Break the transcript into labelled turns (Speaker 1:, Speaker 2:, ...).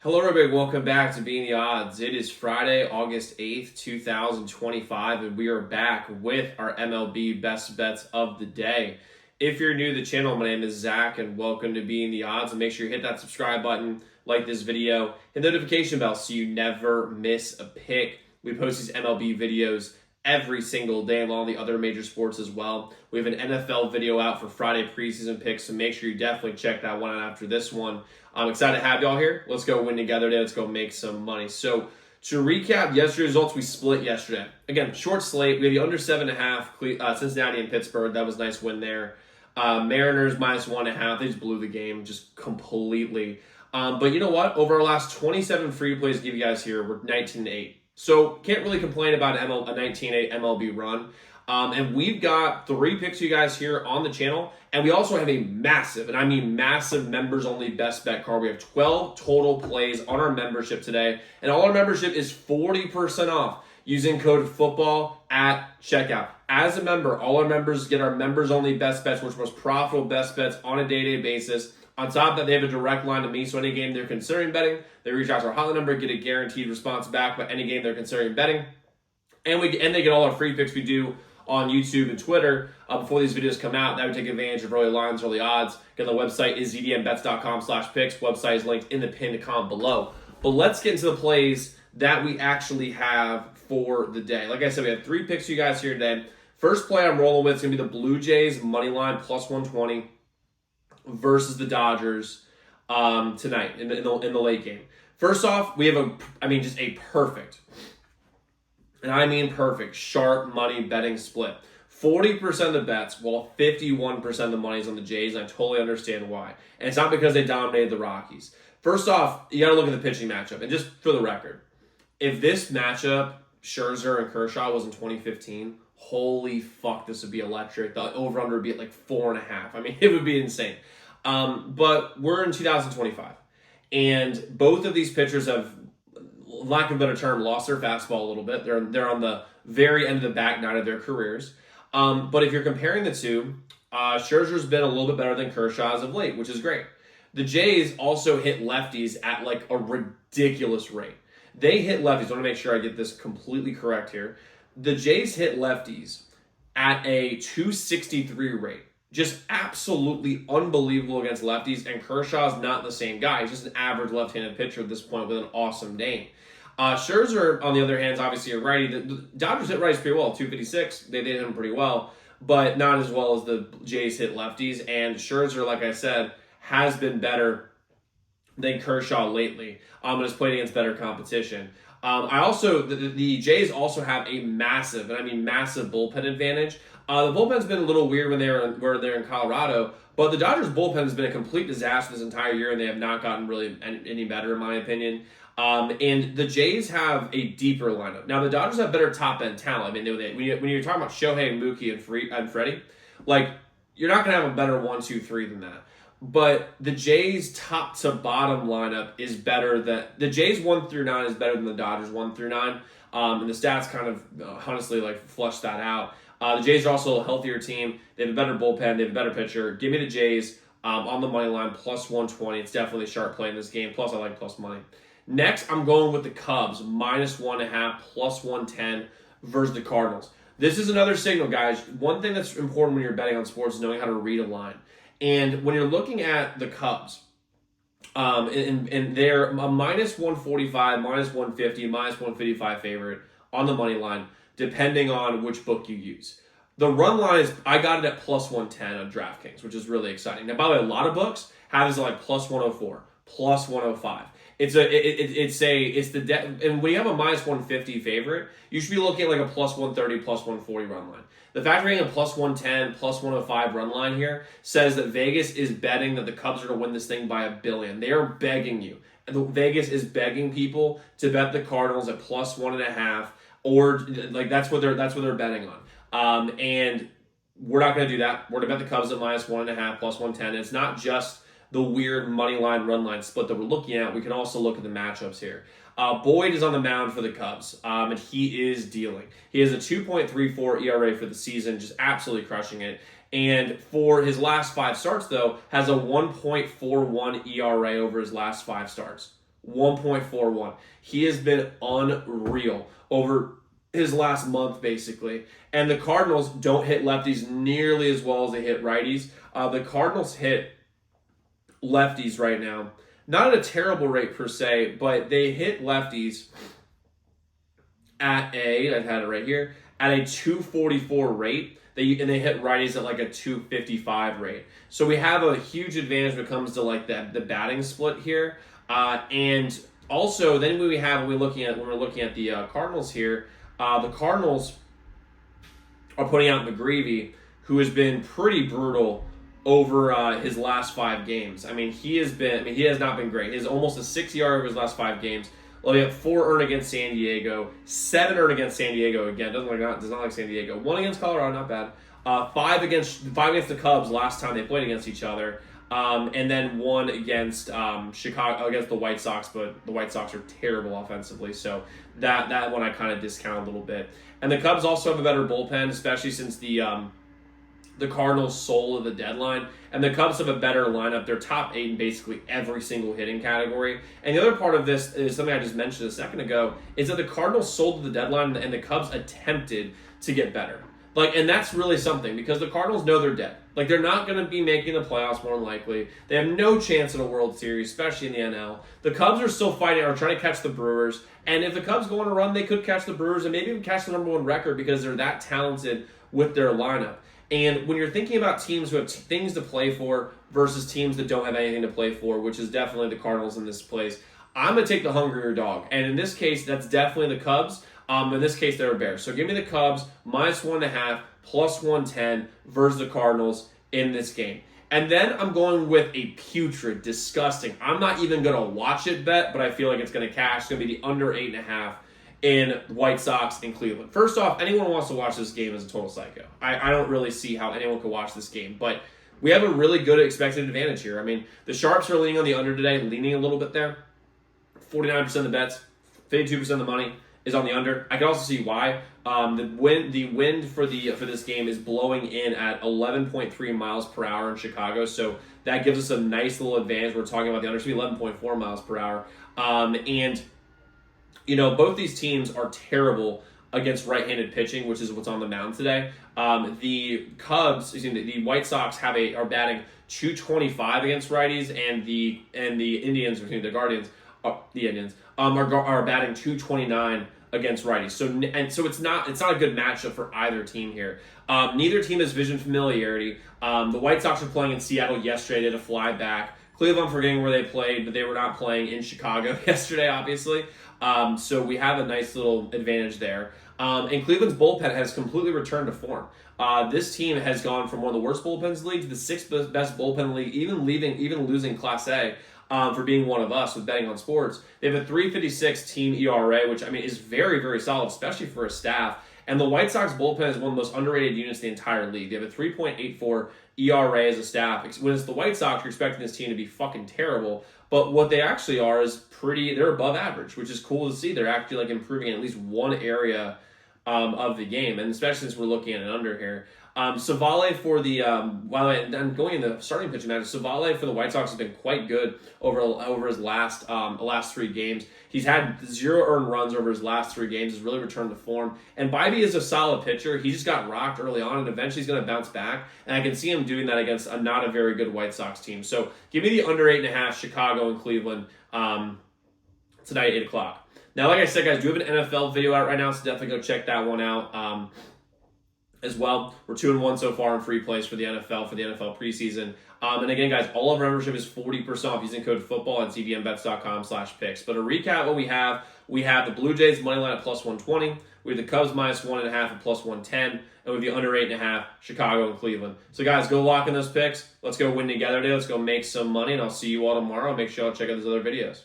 Speaker 1: Hello, everybody. Welcome back to Being the Odds. It is Friday, August 8th, 2025, and we are back with our MLB best bets of the day. If you're new to the channel, my name is Zach, and welcome to Being the Odds. And make sure you hit that subscribe button, like this video, hit the notification bell so you never miss a pick. We post these MLB videos every single day along the other major sports as well. We have an NFL video out for Friday preseason picks, so make sure you definitely check that one out after this one. I'm excited to have y'all here. Let's go win together today. Let's go make some money. So to recap yesterday's results, we split yesterday. Again, short slate. We had the under 7.5, Cincinnati and Pittsburgh. That was a nice win there. Mariners minus 1.5. They just blew the game just completely. But you know what? Over our last 27 free plays to give you guys here, we're 19-8. So can't really complain about a 19-8 MLB run. And we've got 3 picks for you guys here on the channel. And we also have a massive, and I mean massive, members-only best bet card. We have 12 total plays on our membership today. And all our membership is 40% off using code FOOTBALL at checkout. As a member, all our members get our members-only best bets, which are most profitable best bets on a day-to-day basis. On top of that, they have a direct line to me, so any game they're considering betting, they reach out to our hotline number, get a guaranteed response back by any game they're considering betting. And they get all our free picks we do on YouTube and Twitter before these videos come out. That would take advantage of early lines, early odds. Again, the website is zdmbets.com/picks. Website is linked in the pinned comment below. But let's get into the plays that we actually have for the day. Like I said, we have 3 picks for you guys here today. First play I'm rolling with is going to be the Blue Jays money line plus 120 versus the Dodgers tonight in the late game. First off, we have just a perfect, and I mean perfect, sharp money betting split. 40% of the bets, while 51% of the money is on the Jays, and I totally understand why. And it's not because they dominated the Rockies. First off, you got to look at the pitching matchup. And just for the record, if this matchup, Scherzer and Kershaw, was in 2015, holy fuck, this would be electric. The over-under would be at like 4.5. I mean, it would be insane. But we're in 2025, and both of these pitchers have, lack of a better term, lost their fastball a little bit. They're on the very end of the back nine of their careers. But if you're comparing the two, Scherzer's been a little bit better than Kershaw as of late, which is great. The Jays also hit lefties at like a ridiculous rate. They hit lefties. I want to make sure I get this completely correct here. The Jays hit lefties at a 263 rate. Just absolutely unbelievable against lefties, and Kershaw's not the same guy. He's just an average left-handed pitcher at this point with an awesome name. Scherzer, on the other hand, is obviously a righty. The Dodgers hit righties pretty well, 256. They hit him pretty well, but not as well as the Jays hit lefties. And Scherzer, like I said, has been better than Kershaw lately, and has played against better competition. The Jays also have a massive, and I mean massive, bullpen advantage. The bullpen's been a little weird when they're in Colorado, but the Dodgers bullpen has been a complete disaster this entire year, and they have not gotten really any better, in my opinion. And the Jays have a deeper lineup. Now, the Dodgers have better top-end talent. I mean, when you're talking about Shohei, Mookie, and Freddie, like, you're not going to have a better 1, 2, 3 than that. But the Jays' top-to-bottom lineup is better than... The Jays 1 through 9 is better than the Dodgers 1 through 9. And the stats kind of, honestly, like, flush that out. The Jays are also a healthier team. They have a better bullpen. They have a better pitcher. Give me the Jays on the money line, plus 120. It's definitely a sharp play in this game. Plus, I like plus money. Next, I'm going with the Cubs, minus 1.5, plus 110 versus the Cardinals. This is another signal, guys. One thing that's important when you're betting on sports is knowing how to read a line. And when you're looking at the Cubs, and they're a minus 145, minus 150, minus 155 favorite on the money line, depending on which book you use. The run line is, I got it at plus 110 on DraftKings, which is really exciting. Now, by the way, a lot of books have this at like plus 104, plus 105. And when you have a minus 150 favorite, you should be looking at like a plus 130, plus 140 run line. The fact we're getting a plus 110, plus 105 run line here says that Vegas is betting that the Cubs are going to win this thing by $1 billion. They are begging you. Vegas is begging people to bet the Cardinals at plus 1.5, or like that's what they're betting on. And we're not going to do that. We're going to bet the Cubs at minus 1.5, plus 110. And it's not just the weird money line, run line split that we're looking at. We can also look at the matchups here. Boyd is on the mound for the Cubs, and he is dealing. He has a 2.34 ERA for the season, just absolutely crushing it. And for his last 5 starts, though, has a 1.41 ERA over his last 5 starts. 1.41. He has been unreal over his last month, basically. And the Cardinals don't hit lefties nearly as well as they hit righties. The Cardinals hit lefties right now, not at a terrible rate per se, but they hit lefties at I've had it right here, at a 244 rate. And they hit righties at like a 255 rate. So we have a huge advantage when it comes to like the batting split here. And also, then when we're looking at the Cardinals here, the Cardinals are putting out McGreevy, who has been pretty brutal over his last 5 games. I mean, he has not been great. He has almost a 6 ERA over his last 5 games. Well, we have 4 earned against San Diego, 7 earned against San Diego again. Does not like San Diego. 1 against Colorado, not bad. 5 against the Cubs last time they played against each other. And then 1 against Chicago, against the White Sox, but the White Sox are terrible offensively, so that one I kind of discount a little bit. And the Cubs also have a better bullpen, especially since the Cardinals sold at the deadline, and the Cubs have a better lineup. They're top 8 in basically every single hitting category. And the other part of this is something I just mentioned a second ago, is that the Cardinals sold at the deadline and the Cubs attempted to get better. And that's really something, because the Cardinals know they're dead. They're not going to be making the playoffs more than likely. They have no chance in a World Series, especially in the NL. The Cubs are still fighting, are trying to catch the Brewers. And if the Cubs go on a run, they could catch the Brewers and maybe even catch the number 1 record, because they're that talented with their lineup. And when you're thinking about teams who have things to play for versus teams that don't have anything to play for, which is definitely the Cardinals in this place, I'm going to take the hungrier dog. And in this case, that's definitely the Cubs. In this case, they're a Bears. So give me the Cubs -1.5, +110 versus the Cardinals in this game. And then I'm going with a putrid, disgusting, I'm not even going to watch it bet, but I feel like it's going to cash. It's going to be the under 8.5 in White Sox in Cleveland. First off, anyone who wants to watch this game is a total psycho. I don't really see how anyone could watch this game, but we have a really good expected advantage here. I mean, the Sharps are leaning on the under today, leaning a little bit there. 49% of the bets, 52% of the money is on the under. I can also see why. The wind for this game is blowing in at 11.3 miles per hour in Chicago, so that gives us a nice little advantage. We're talking about the under. It should be 11.4 miles per hour. And both these teams are terrible against right-handed pitching, which is what's on the mound today. The White Sox are batting 225 against righties, and the Indians, the Guardians, the Indians are batting 229 against righties. So it's not a good matchup for either team here. Neither team has vision familiarity. The White Sox were playing in Seattle yesterday. They had to fly back. Cleveland, I'm forgetting where they played, but they were not playing in Chicago yesterday, obviously. So we have a nice little advantage there. And Cleveland's bullpen has completely returned to form. This team has gone from one of the worst bullpens in the league to the 6th best bullpen in the league, even losing Class A for being one of us with betting on sports. They have a 3.56 team ERA, which is very, very solid, especially for a staff. And the White Sox bullpen is one of the most underrated units in the entire league. They have a 3.84 ERA as a staff. When it's the White Sox, you're expecting this team to be fucking terrible. But what they actually are is they're above average, which is cool to see. They're actually improving in at least one area of the game, and especially since we're looking at an under here. Savale for the I'm going in the starting pitching match. Savale for the White Sox has been quite good over his last 3 games. He's had 0 earned runs over his last 3 games. Has really returned to form. And Bybee is a solid pitcher. He just got rocked early on, and eventually he's going to bounce back. And I can see him doing that against a not a very good White Sox team. So give me the under 8.5, Chicago and Cleveland tonight, 8 o'clock. Now, like I said, guys, we have an NFL video out right now, so definitely go check that one out. As well, we're 2-1 so far in free plays for the NFL preseason. And again, guys, all of our membership is 40% off using code football at cdmbets.com/picks. But to recap what we have the Blue Jays money line at +120. We have the Cubs -1.5 at +110. And we have the under 8.5, Chicago and Cleveland. So guys, go lock in those picks. Let's go win together today. Let's go make some money, and I'll see you all tomorrow. Make sure y'all check out those other videos.